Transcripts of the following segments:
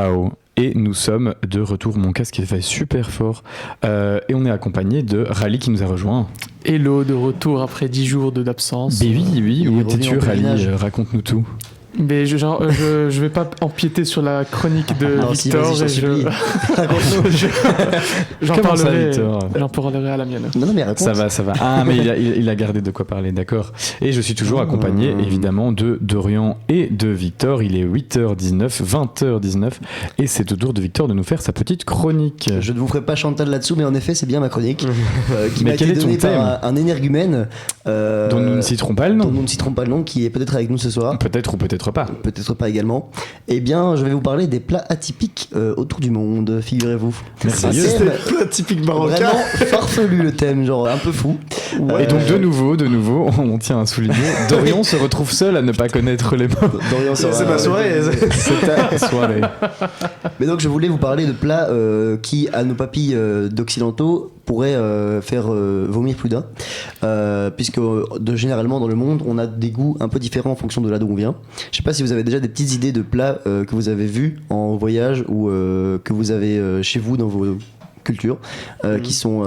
Ciao. Et nous sommes de retour, mon casque fait super fort, et on est accompagné de Rally qui nous a rejoint. Hello, de retour après 10 jours d'absence. Oui, où étais-tu Rally, raconte-nous tout. Mais je vais pas empiéter sur la chronique de Victor, si, j'en parlerai à la mienne. Non, mais raconte. Ça va. Ah, mais il a gardé de quoi parler, d'accord. Et je suis toujours accompagné, évidemment, de Dorian et de Victor. Il est 8h19, 20h19, et c'est au tour de Victor de nous faire sa petite chronique. Je ne vous ferai pas Chantal là-dessous, mais en effet, c'est bien ma chronique, qui mais m'a été donnée par un énergumène dont nous ne citerons pas le nom. Qui est peut-être avec nous ce soir. Peut-être ou peut-être pas. Peut-être pas également. Eh bien, je vais vous parler des plats atypiques autour du monde, figurez-vous. Merci. C'était plats typiques marocains. Vraiment farfelu le thème, genre un peu fou. Ouais. Et donc de nouveau, on tient à souligner, Dorian se retrouve seul à ne pas connaître les mots. Dorian, c'est ma soirée. C'est ta soirée. Mais donc je voulais vous parler de plats qui, à nos papilles d'occidentaux, pourraient faire vomir plus d'un, puisque généralement dans le monde, on a des goûts un peu différents en fonction de là d'où on vient. Je sais pas si vous avez déjà des petites idées de plats que vous avez vus en voyage ou que vous avez chez vous dans vos cultures, qui sont...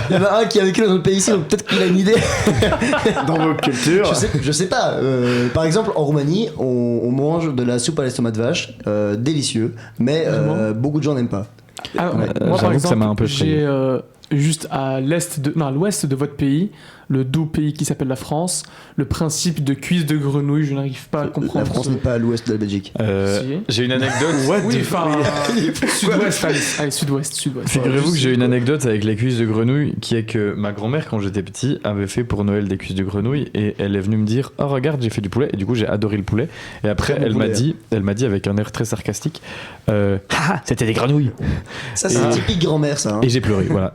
Il y en a un qui a vécu dans notre pays ici, donc peut-être qu'il a une idée. Dans vos cultures. Je sais pas. Par exemple, en Roumanie, on mange de la soupe à l'estomac de vache, délicieux, mais beaucoup de gens n'aiment pas. Moi, par exemple, ça m'a un peu j'ai juste à l'ouest de votre pays, le doux pays qui s'appelle la France, le principe de cuisse de grenouille, je n'arrive pas à comprendre. La France n'est pas à l'ouest de la Belgique. Si. J'ai une anecdote. Oui, enfin, sud-ouest, allez, sud-ouest. Figurez-vous que j'ai une anecdote avec les cuisses de grenouille, qui est que ma grand-mère, quand j'étais petit, avait fait pour Noël des cuisses de grenouille, et elle est venue me dire, oh regarde, j'ai fait du poulet, et du coup j'ai adoré le poulet. Et après elle m'a dit avec un air très sarcastique, c'était des grenouilles. Ça c'est typique grand-mère, ça. Hein. Et j'ai pleuré, voilà.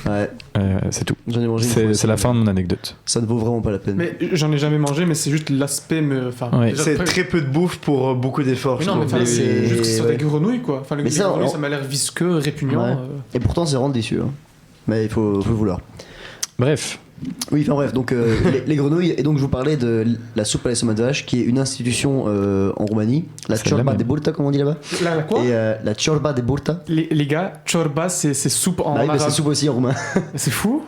Ouais. C'est tout. J'en ai mangé une fois, c'est la fin de mon anecdote. Ça ne vaut vraiment pas la peine. Mais j'en ai jamais mangé, mais c'est juste l'aspect C'est très peu de bouffe pour beaucoup d'efforts. Mais non, mais c'est juste que c'est des grenouilles, quoi. Enfin, les grenouilles, ça m'a l'air visqueux, répugnant. Ouais. Et pourtant, c'est vraiment délicieux. Hein. Mais il faut le vouloir. Bref. Oui, enfin bref, donc les grenouilles, et donc je vous parlais de la soupe à l'estomac de vache, qui est une institution en Roumanie, la ciorba de burta, comme on dit là-bas. La quoi? Et la ciorba de burta. Les gars, ciorba, c'est soupe en arabe. C'est soupe aussi en roumain. C'est fou.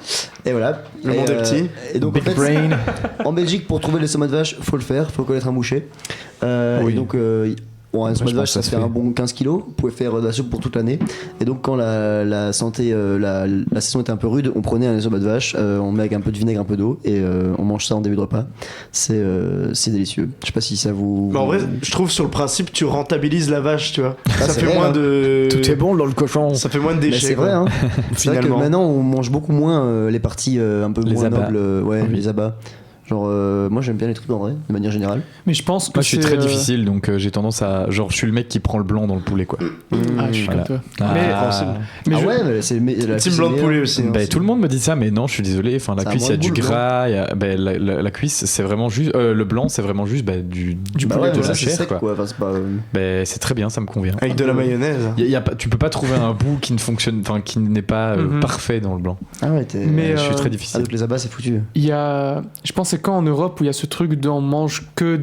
Et voilà. Le monde est petit. Et donc Big en fait, brain. En Belgique, pour trouver l'estomac de vache, faut le faire, faut connaître un boucher. Oui. Et donc un estomac de vache, ça fait un bon 15 kilos. Vous pouvez faire de la soupe pour toute l'année. Et donc, quand la santé, la saison était un peu rude, on prenait un estomac de vache, on met avec un peu de vinaigre, un peu d'eau, et on mange ça en début de repas. C'est délicieux. Je sais pas si ça vous. Mais en vrai, je trouve sur le principe, tu rentabilises la vache, tu vois. Ça fait vrai, moins hein. de. Tout est bon dans le cochon. Ça fait moins de déchets. C'est vrai, hein. C'est vrai que Finalement. maintenant, on mange beaucoup moins les parties un peu Les moins abats. nobles. Oui. Les abats. Genre, moi j'aime bien les trucs en vrai, de manière générale. Mais je pense que Moi je suis très difficile, donc j'ai tendance à. Genre, je suis le mec qui prend le blanc dans le poulet, quoi. Ah, je suis Voilà. comme toi. Mais ouais, mais c'est la Team blanc de poulet aussi. hein. Tout le monde me dit ça, mais non, je suis désolé. Enfin, la Ça a cuisse, il y a moins du de goût, le gras. La cuisse, c'est vraiment juste. Le blanc, c'est vraiment juste du poulet, de la c'est chair, sec, quoi. Enfin, c'est pas, C'est très bien, ça me convient. Avec de la mayonnaise. Tu peux pas trouver un bout qui ne fonctionne, enfin qui n'est pas parfait dans le blanc. Ah ouais, Mais Je suis très difficile. donc les abats, c'est foutu. Il y a, je pense, c'est quand en Europe où il y a ce truc de on mange que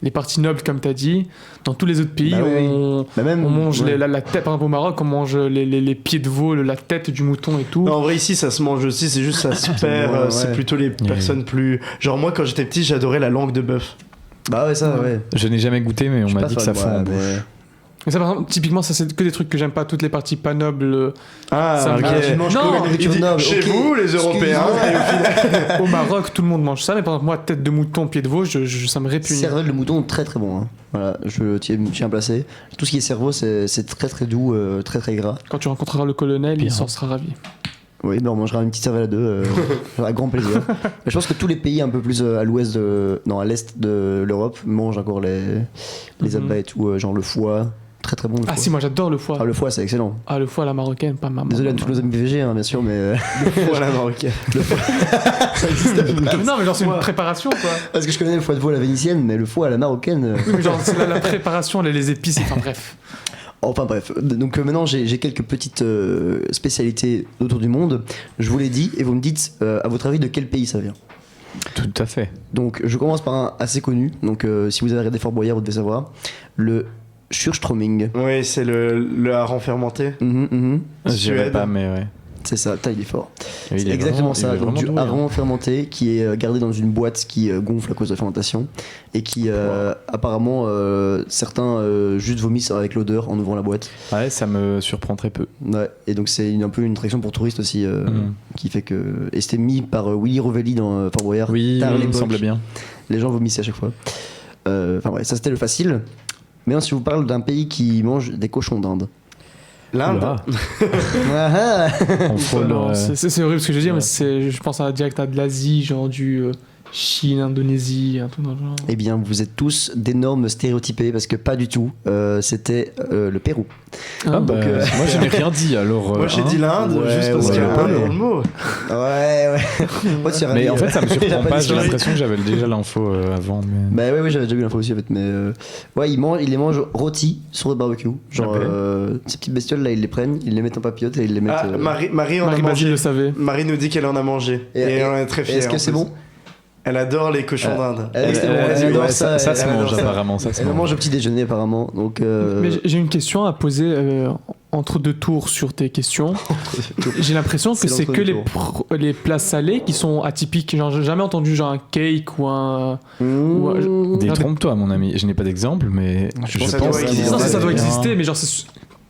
les parties nobles, comme tu as dit. Dans tous les autres pays, Bah oui, on mange ouais. la tête. Par exemple, au Maroc, on mange les pieds de veau, la tête du mouton et tout. Non, en vrai, ici, ça se mange aussi, c'est juste ça se perd. Ouais. C'est plutôt les personnes plus. Genre, moi, quand j'étais petit, j'adorais la langue de bœuf. Bah ouais, ça, ouais. Je n'ai jamais goûté, mais on m'a dit que ça fond en bouche. Mais ça, par exemple, typiquement, ça, c'est que des trucs que j'aime pas. Toutes les parties pas nobles. Ah, Ça ok. me- tu manges Non, que la nourriture Il dit, noble. chez Ok, vous, les Européens. Au Maroc, tout le monde mange ça. Mais par exemple, moi, tête de mouton, pied de veau, ça me répugne. Cervelle de mouton, très très bon. Hein. Voilà, je tiens à placer. Tout ce qui est cerveau, c'est très très doux, très très gras. Quand tu rencontreras le colonel, Pire. il s'en sera ravi. Oui, mais on mangera une petite cervelle à deux, avec grand plaisir. Mais je pense que tous les pays un peu plus à l'ouest à l'est de l'Europe mangent encore les abats et tout, genre le foie. Très très bon. Le Ah foie. si, moi j'adore le foie. Ah, le foie, c'est excellent. Ah, le foie à la marocaine, pas ma. Désolé à tous nos amis VG, hein, bien sûr, mais. Voilà, marocain. ça existe pas. Non, mais genre c'est une préparation quoi. Parce que je connais le foie de veau à la vénitienne, mais le foie à la marocaine. Oui, mais genre c'est la préparation, les épices, enfin bref. Enfin bref, donc maintenant j'ai quelques petites spécialités autour du monde. Je vous les dis et vous me dites à votre avis de quel pays ça vient. Tout à fait. Donc je commence par un assez connu, donc si vous avez regardé Fort Boyard, vous devez savoir. Le Surströmming. Oui, c'est le hareng fermenté. Je dirais Suède. pas, mais ouais. C'est ça, il est fort. Il C'est est exactement vraiment- ça, il est donc vraiment du doué, hein. hareng fermenté qui est gardé dans une boîte qui gonfle à cause de la fermentation et qui apparemment certains juste vomissent avec l'odeur en ouvrant la boîte. Ouais, ça me surprend très peu. Ouais, et donc c'est un peu une attraction pour touristes aussi qui fait que... Et c'était mis par Willy Rovelli dans Fort Boyard. Oui, Tard à il me l'époque. semble bien. Les gens vomissaient à chaque fois. Enfin ouais, ça c'était le facile. Mais si je vous parle d'un pays qui mange des cochons d'Inde. L'Inde. Oula, Ah, ah. on frôle, Non, c'est horrible ce que je veux dire, ouais. mais je pense direct à de l'Asie, genre du Chine, Indonésie, un truc dans le genre. Eh bien, vous êtes tous d'énormes stéréotypés parce que pas du tout. C'était le Pérou. Ah, bah, Donc, moi je n'ai rien dit alors. Moi j'ai dit l'Inde Ouais, juste parce ouais, qu'il y a ouais. un dans le mot. Ouais. Moi, tu Mais en fait, ça me Il a surprend pas. dit J'ai ça. l'impression que j'avais déjà l'info avant. Mais... Bah ouais, j'avais déjà vu l'info aussi en fait, mais ouais, ils les mangent rôtis sur le barbecue. Genre Ok. ces petites bestioles là, ils les prennent, ils les mettent en papillote et ils les mettent. Ah, Marie en a Marie Basile mangé. le savait. Marie nous dit qu'elle en a mangé. Et, elle en est très fière. Est-ce que en c'est plus. bon? Elle adore les cochons d'Inde. Elle adore ça, ça se elle mange adore ça. apparemment. Ça se Elle le mange. mange au petit déjeuner apparemment, donc. Mais j'ai une question à poser entre deux tours sur tes questions. J'ai l'impression que C'est c'est que l'entre-deux les plats salés qui sont atypiques. Genre, j'ai jamais entendu genre un cake ou un. Mmh. Détrompe-toi, mon ami. Je n'ai pas d'exemple, mais Je je pense que ça pense doit qu'il exister. Non, ça doit bien. exister, mais genre,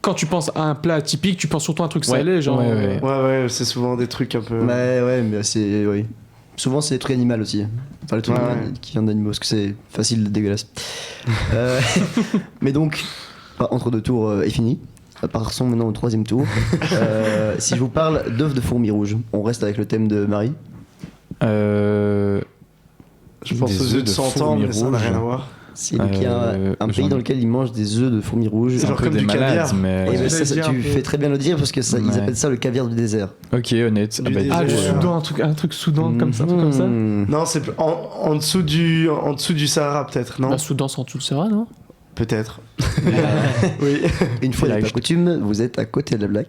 quand tu penses à un plat atypique, tu penses surtout à un truc Ouais, salé, genre. ouais. Ouais, c'est souvent des trucs un peu. Ouais, mais c'est. Oui. Souvent, c'est des trucs animaux aussi. Enfin, les trucs Ouais. qui viennent d'animaux, parce que c'est facile, dégueulasse. Mais donc, entre deux tours est fini. Passons maintenant au troisième tour. Si je vous parle d'œufs de fourmis rouges, on reste avec le thème de Marie. Euh, Je pense des aux œufs œufs de de 100 ans, fourmis mais ça n'a rouges. rien à voir. C'est donc il y a un pays j'en- dans lequel ils mangent des œufs de fourmis rouges. C'est un genre peu comme des du malades, caviar. mais. Et ben, Ouais. ça, J'allais dire tu un peu. fais très bien le dire parce que ils Ouais. appellent ça le caviar du désert. Ok, honnête. Du bah, désert. Ah, du Ouais. Soudan, un truc Soudan, comme ça, un truc comme ça. Mmh. Non, c'est en dessous du Sahara peut-être, non Bah, Soudan, c'est en dessous de Sahara, non? Peut-être. Oui. Une fois n'est Là, pas je- coutume, vous êtes à côté de la blague.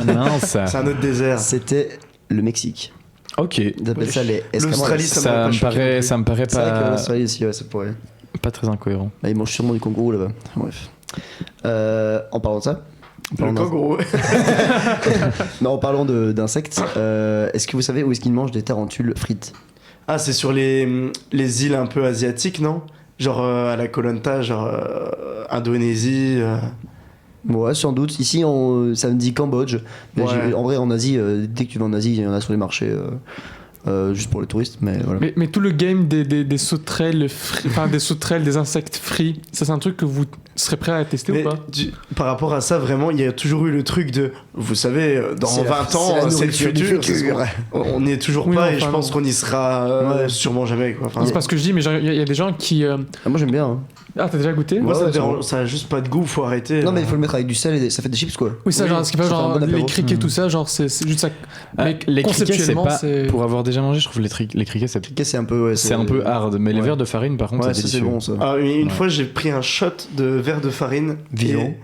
Non, ça. C'est un autre désert. C'était le Mexique. Ok. Ils appellent ça les escamores. L'Australie, Ça m'aurait pas me choqué non paraît, plus. ça me paraît C'est vrai qu'en pas, Australie aussi, ouais, ça pourrait. pas très incohérent. Bah, ils mangent sûrement du kangourou là-bas. Bref. En parlant de ça. En Le parlant kangourou. non, en parlant d'insectes, est-ce que vous savez où est-ce qu'ils mangent des tarentules frites? Ah, c'est sur les îles un peu asiatiques, non? Genre à la Koh Lanta, genre Indonésie. Ouais, sans doute. Ici, ça me dit Cambodge. Mais Ouais. en vrai, en Asie, dès que tu vas en Asie, il y en a sur les marchés. Juste pour les touristes, mais voilà. Mais tout le game des sauterelles, enfin des sauterelles, des insectes frits, ça c'est un truc que vous serez prêt à tester Mais ou pas? par rapport à ça, vraiment, il y a toujours eu le truc de, vous savez, dans C'est la- 20 c'est la ans, c'est le nourriture du futur. futur. On n'y est toujours Oui, pas non, et je enfin, pense non. qu'on y sera Ouais. sûrement jamais. Quoi. Enfin, C'est pas ce que je dis, mais il y a des gens qui. Ah, moi, j'aime bien. Hein. Ah, t'as déjà goûté? moi, Ouais, ça me ouais, dérange, ça a juste pas de goût, faut arrêter. Non, mais il faut le mettre avec du sel et ça fait des chips, quoi. Oui, ça, Oui, genre, ce qui fait ça fait un genre bon apéro. les criquets, tout ça, genre c'est juste ça. Ah, Mais les criquets, c'est conceptuellement, pas. c'est. Pour avoir déjà mangé, je trouve les criquets, C'est un peu. Ouais, c'est un peu hard. Mais les ouais. verres de farine, par contre, Ouais, c'est ça, c'est délicieux. bon, ça. Ah, une Ouais. fois, j'ai pris un shot de verre de farine. Vivant. et-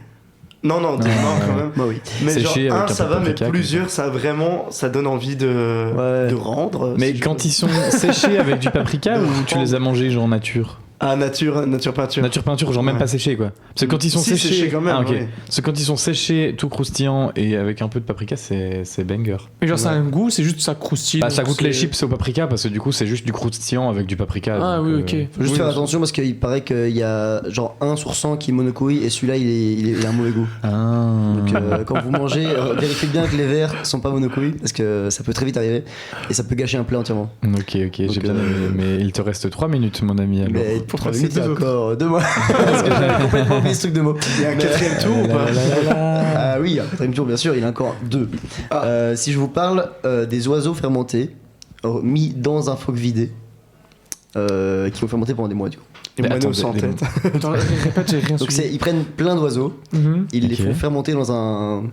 Non, mort quand même. Bah oui. Mais Séché genre, avec un ça peu va, de mais paprika, plusieurs, ça donne envie de, Ouais. de rendre. Mais si je quand peux. ils sont séchés avec du paprika ou tu les as mangés genre nature Ah, nature peinture. Nature peinture, genre même Ouais. pas séchés quoi. Parce que quand ils sont Si, séchés. séchés quand même, Ah, ok. ouais. Parce que quand ils sont séchés, tout croustillant et avec un peu de paprika, c'est banger. Mais genre, ça a un goût, c'est juste ça croustille. Bah, ça donc goûte les c'est- chips au paprika parce que du coup, c'est juste du croustillant avec du paprika. Ah donc, oui, ok. Faut juste Oui, faire mais- attention parce qu'il paraît qu'il y a genre 1 sur 100 qui est monocouille et celui-là il a un mauvais goût. Ah. Donc quand vous mangez, vérifiez bien que les verres sont pas monocouilles parce que ça peut très vite arriver et ça peut gâcher un plat entièrement. Ok, j'ai Donc, bien aimé. Mais il te reste 3 minutes, mon ami. Alors. Mais pour 3 passer minutes, il y a deux autres. encore 2 mois. Parce que j'avais complètement oublié ce truc de mots. Il y a un quatrième tour ou pas Ah oui, un quatrième tour, bien sûr, il y en a encore 2. Si je vous parle des oiseaux fermentés, mis dans un phoque vidé, qui vont fermenter pendant des mois du coup. Les Mais moineaux attends, sans des- tête. Attends, répète, j'ai rien Donc suivi. ils prennent plein d'oiseaux, Mhm. ils les Ok. font fermenter dans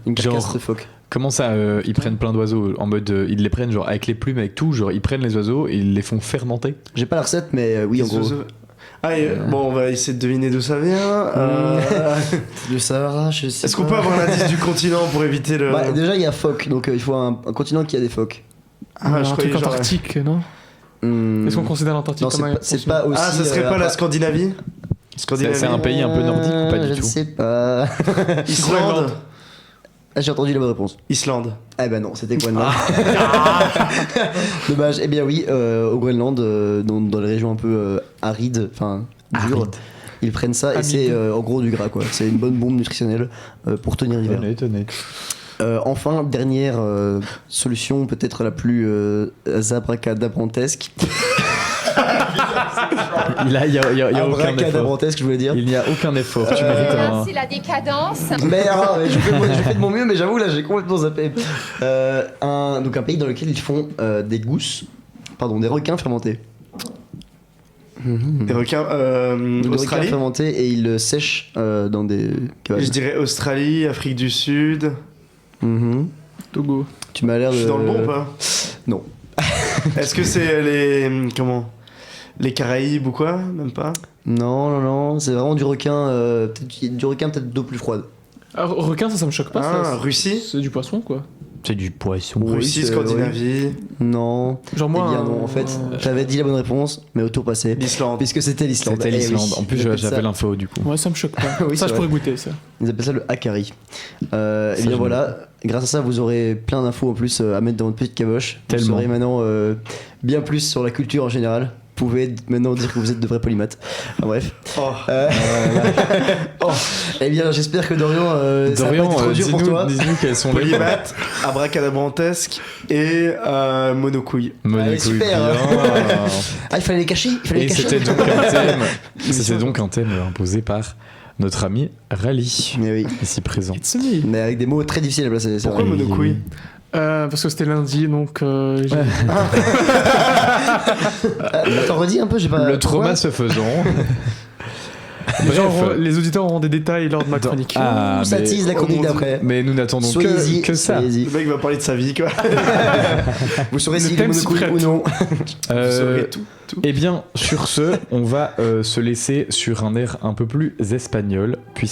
une carcasse Genre- de phoque. Comment ça, ils prennent plein d'oiseaux en mode, ils les prennent genre avec les plumes, avec tout, genre ils prennent les oiseaux et ils les font fermenter. J'ai pas la recette, mais oui, en gros. Ah, bon, on va essayer de deviner d'où ça vient. Le Sahara, je sais Est-ce qu'on pas. peut avoir l'indice du continent pour éviter le. Bah, déjà, il y a phoque, donc il faut un continent qui a des phoques. Ah, je un croyais truc genre. antarctique, non? Est-ce qu'on considère l'Antarctique Non, comme un c'est pas aussi. Ah, ça serait pas la Scandinavie? C'est un pays un peu nordique ou pas du Je tout? ne sais pas. Islande. Ah, j'ai entendu la bonne réponse. Islande. Eh ben non, c'était Groenland. Dommage. Eh bien oui, au Groenland, dans les régions un peu arides, enfin dures, ils prennent ça et c'est en gros du gras quoi. C'est une bonne bombe nutritionnelle pour tenir l'hiver. Honnête. Enfin, dernière solution, peut-être la plus abracadabrantesque. Il y a aucun effort. Abracadabrantesque, je voulais dire. Il n'y a aucun effort. Tu mérites un. C'est la décadence. Mais je fais de mon mieux, mais j'avoue, là, j'ai complètement zappé. Donc, un pays dans lequel ils font des requins fermentés. Des requins. Des requins Australie. fermentés et ils le sèchent dans des cabanes. Je dirais Australie, Afrique du Sud. Mhm. Togo. Tu m'as l'air Je de. suis dans le bon ou pas? Non. Est-ce que c'est les. Comment? Les Caraïbes ou quoi? Même pas? Non, c'est vraiment du requin, peut-être d'eau plus froide. Alors, requin, ça me choque pas. Ah, ça, Russie? C'est du poisson, quoi. C'est du poisson. Oui, Russie, c'est- Scandinavie, Non. Genre, moi. Eh bien non, en fait, j'avais dit la bonne réponse, mais au tour passé. l'Islande. Puisque c'était l'Islande. C'était Eh l'Islande. oui. En plus, Ils appellent j'avais ça- l'info du coup. Ouais, ça me choque pas. Oui, ça, c'est je pourrais vrai. goûter, ça. Ils appellent ça le Hakari. Et bien je voilà, grâce à ça, vous aurez plein d'infos en plus à mettre dans votre petite caboche. Tellement. Vous saurez maintenant bien plus sur la culture en général. Vous pouvez maintenant dire que vous êtes de vrais polymathes. Enfin, bref. Oh. Eh bien, j'espère que Dorian, ça va pas être trop dur pour toi. dis-nous quels sont les Polymath, abracadabrantesque et monocouille. Allez, super. Ah, il fallait les cacher. Et c'était donc un thème. C'était donc un thème imposé par notre ami Rally, Mais oui. ici présent. It's me. Mais avec des mots très difficiles à placer. c'est Pourquoi vrai. monocouille? Parce que c'était lundi, donc. j'ai- Attends, redis un peu, j'ai pas. Le trauma Quoi se faisant. Les, gens Bref. auront- les auditeurs auront des détails lors de ma chronique. Ah, Ça mais- tease la chronique oh mon d'après. Mais nous n'attendons Soyez-y, que ça. soyez-y. Le mec va parler de sa vie, quoi. Vous saurez Le s'il est thème s'y monocouille prête. ou non. Euh, Vous saurez tout. Eh bien, sur ce, on va se laisser sur un air un peu plus espagnol, puisque